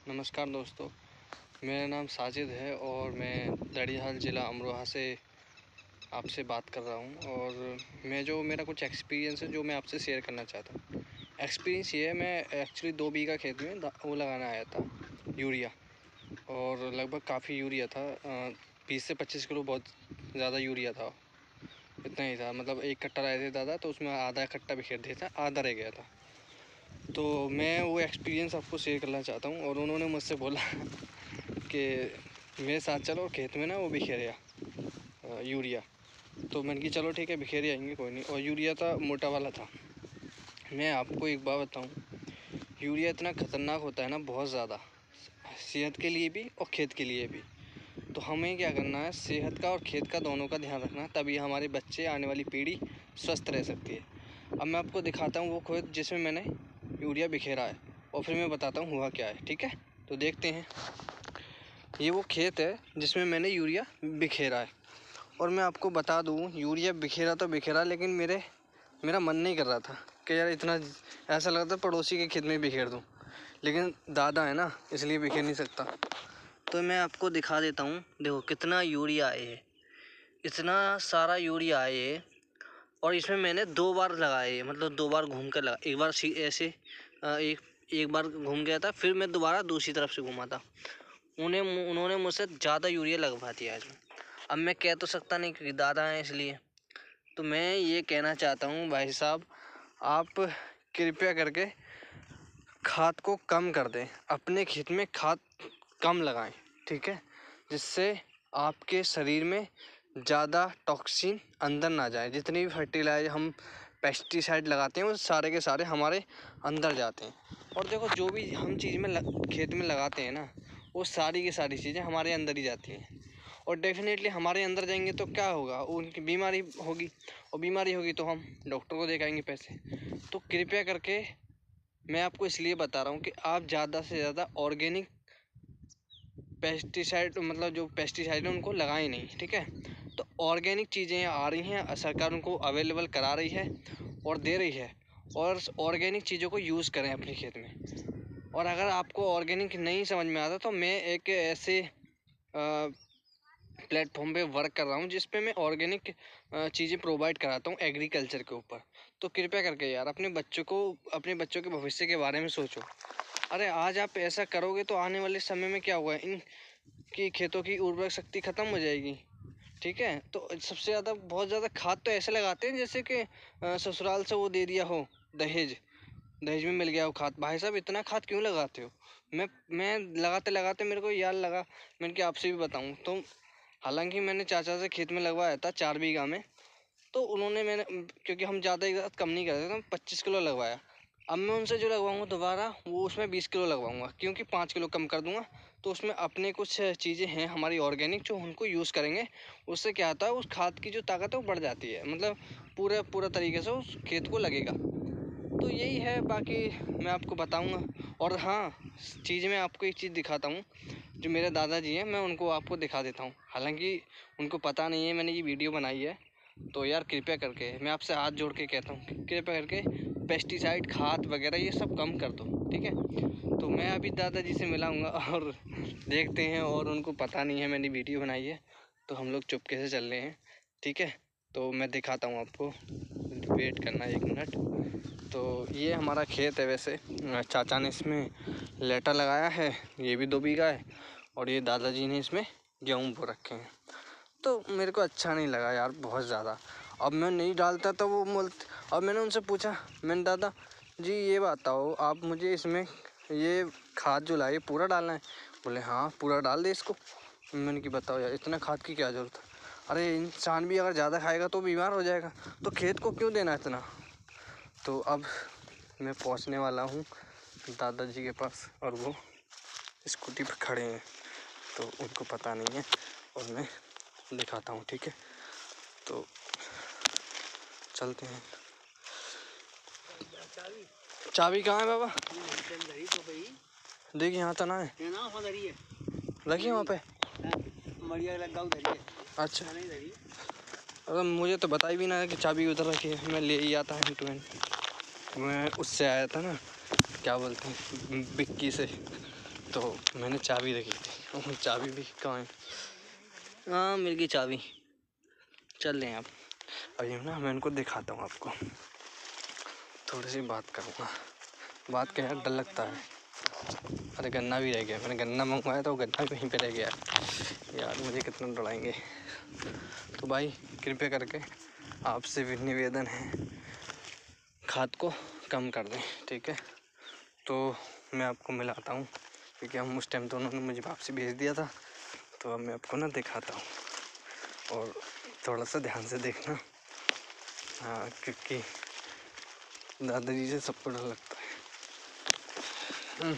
नमस्कार दोस्तों, मेरा नाम साजिद है और मैं लड़ीहाल ज़िला अमरोहा से आपसे बात कर रहा हूँ। और मेरा कुछ एक्सपीरियंस है जो मैं आपसे शेयर करना चाहता हूँ। एक्सपीरियंस ये है, मैं एक्चुअली 2 बीघा खेत में वो लगाना आया था, यूरिया। और लगभग काफ़ी यूरिया था, 20 से 25 किलो, बहुत ज़्यादा यूरिया था। इतना ही था, मतलब 1 कट्टा रहे थे दादा, तो उसमें आधा कट्टा बिखेर दिया था, आधा रह गया था। तो मैं वो एक्सपीरियंस आपको शेयर करना चाहता हूँ। और उन्होंने मुझसे बोला कि मेरे साथ चलो और खेत में ना वो बिखेरिया यूरिया। तो मैंने कि चलो ठीक है, बिखेर आएंगे, कोई नहीं। और यूरिया था, मोटा वाला था। मैं आपको एक बात बताऊँ, यूरिया इतना ख़तरनाक होता है ना, बहुत ज़्यादा, सेहत के लिए भी और खेत के लिए भी। तो हमें क्या करना है, सेहत का और खेत का दोनों का ध्यान रखना, तभी हमारे बच्चे, आने वाली पीढ़ी स्वस्थ रह सकती है। अब मैं आपको दिखाता हूँ वो खेत जिसमें मैंने यूरिया बिखेरा है, और फिर मैं बताता हूँ हुआ क्या है। ठीक है, तो देखते हैं। ये वो खेत है जिसमें मैंने यूरिया बिखेरा है। और मैं आपको बता दूँ, यूरिया बिखेरा तो बिखेरा, लेकिन मेरा मन नहीं कर रहा था कि यार इतना, ऐसा लगा था पड़ोसी के खेत में बिखेर दूँ, लेकिन दादा है ना, इसलिए बिखेर नहीं सकता। तो मैं आपको दिखा देता हूँ। देखो कितना यूरिया है, इतना सारा यूरिया है। और इसमें मैंने 2 बार लगाए, मतलब 2 बार घूम कर लगा। एक बार ऐसे एक बार घूम गया था, फिर मैं दोबारा दूसरी तरफ से घूमा था। उन्होंने मुझसे ज़्यादा यूरिया लगवा दिया इसमें। अब मैं कह तो सकता नहीं क्योंकि दादा हैं इसलिए। तो मैं ये कहना चाहता हूँ भाई साहब, आप कृपया करके खाद को कम कर दें, अपने खेत में खाद कम लगाएं, ठीक है, जिससे आपके शरीर में ज़्यादा टॉक्सिन अंदर ना जाए। जितनी भी फर्टिलाइजर हम पेस्टिसाइड लगाते हैं वो सारे के सारे हमारे अंदर जाते हैं। और देखो, जो भी हम चीज़ में खेत में लगाते हैं ना, वो सारी की सारी चीज़ें हमारे अंदर ही जाती हैं। और डेफिनेटली हमारे अंदर जाएंगे तो क्या होगा, उनकी बीमारी होगी, और बीमारी होगी तो हम डॉक्टर को दिखाएंगे पैसे। तो कृपया करके मैं आपको इसलिए बता रहा हूँ कि आप ज़्यादा से ज़्यादा ऑर्गेनिक पेस्टिसाइड, मतलब जो पेस्टिसाइड है उनको लगाएं नहीं, ठीक है। तो ऑर्गेनिक चीज़ें आ रही हैं, सरकार उनको अवेलेबल करा रही है और दे रही है। और ऑर्गेनिक चीज़ों को यूज़ करें अपने खेत में। और अगर आपको ऑर्गेनिक नहीं समझ में आता, तो मैं एक ऐसे प्लेटफॉर्म पे वर्क कर रहा हूँ जिस पे मैं ऑर्गेनिक चीज़ें प्रोवाइड कराता हूँ एग्रीकल्चर के ऊपर। तो कृपया करके यार अपने बच्चों के भविष्य के बारे में सोचो। अरे आज आप ऐसा करोगे तो आने वाले समय में क्या होगा, इन की खेतों की उर्वरक शक्ति ख़त्म हो जाएगी, ठीक है। तो सबसे ज़्यादा, बहुत ज़्यादा खाद तो ऐसे लगाते हैं जैसे कि ससुराल से वो दे दिया हो, दहेज दहेज में मिल गया हो खाद। भाई साहब इतना खाद क्यों लगाते हो? मैं लगाते लगाते मेरे को याद लगा, मैंने कि आपसे भी बताऊं। तो हालांकि मैंने चाचा से खेत में लगवाया था 4 बीघा में। तो क्योंकि हम ज़्यादा एक साथ कम नहीं करते, तो 25 किलो लगवाया। अब मैं उनसे जो लगवाऊंगा दोबारा, वो उसमें 20 किलो लगवाऊंगा, क्योंकि 5 किलो कम कर दूंगा। तो उसमें अपने कुछ चीज़ें हैं हमारी ऑर्गेनिक, जो उनको यूज़ करेंगे। उससे क्या होता है, उस खाद की जो ताकत है वो बढ़ जाती है, मतलब पूरा तरीके से उस खेत को लगेगा। तो यही है, बाकी मैं आपको बताऊंगा। और हाँ, चीज़ मैं आपको एक चीज़ दिखाता हूँ, जो मेरे दादाजी हैं, मैं उनको आपको दिखा देता हूँ। हालांकि उनको पता नहीं है मैंने ये वीडियो बनाई है। तो यार कृपया करके मैं आपसे हाथ जोड़ के कहता हूँ कि कृपया करके पेस्टिसाइड, खाद वगैरह ये सब कम कर दो, ठीक है। तो मैं अभी दादाजी से मिलाऊंगा और देखते हैं, और उनको पता नहीं है मैंने वीडियो बनाई है, तो हम लोग चुपके से चल रहे हैं, ठीक है। तो मैं दिखाता हूँ आपको, वेट करना 1 मिनट। तो ये हमारा खेत है, वैसे चाचा ने इसमें लेटा लगाया है, ये भी 2 बीघा है। और ये दादाजी ने इसमें गेहूँ बो रखे हैं। तो मेरे को अच्छा नहीं लगा यार, बहुत ज़्यादा। अब मैं नहीं डालता तो वो अब मैंने उनसे पूछा, मैंने दादा जी ये बताओ, आप मुझे इसमें ये खाद जो लाए पूरा डालना है? बोले हाँ पूरा डाल दे इसको। मैंने कि बताओ यार, इतना खाद की क्या ज़रूरत है? अरे इंसान भी अगर ज़्यादा खाएगा तो बीमार हो जाएगा, तो खेत को क्यों देना इतना? तो अब मैं पहुंचने वाला हूं दादाजी के पास, और वो स्कूटी पर खड़े हैं, तो उनको पता नहीं है, और मैं दिखाता हूं, ठीक है। तो चलते हैं। चाबी कहाँ है बाबा? देखिए यहाँ तो ना है, रखिए वहाँ पे। अच्छा, अगर मुझे तो बताई भी ना है कि चाबी उधर रखी है, मैं ले ही आता हैंड टू हैंड। मैं उससे आया था ना, क्या बोलते हैं, बिक्की से, तो मैंने चाबी रखी थी और चाबी भी कहाँ है? हाँ मिल गई चाबी। चल लें आप। अभी ना मैं इनको दिखाता हूँ आपको, थोड़ी सी बात करूँगा। बात क्या है, डर लगता है। अरे गन्ना भी रह गया, मैंने गन्ना मंगवाया था, वो गन्ना भी वहीं पे रह गया यार, मुझे कितना डराएंगे। तो भाई कृपया करके आपसे भी निवेदन है, खाद को कम कर दें, ठीक है। तो मैं आपको मिलाता हूँ, क्योंकि हम उस टाइम तो उन्होंने मुझे वापसी भेज दिया था। तो अब मैं आपको ना दिखाता हूँ और थोड़ा सा ध्यान से देखना। हाँ, क्योंकि दादाजी से सबको डर लगता है।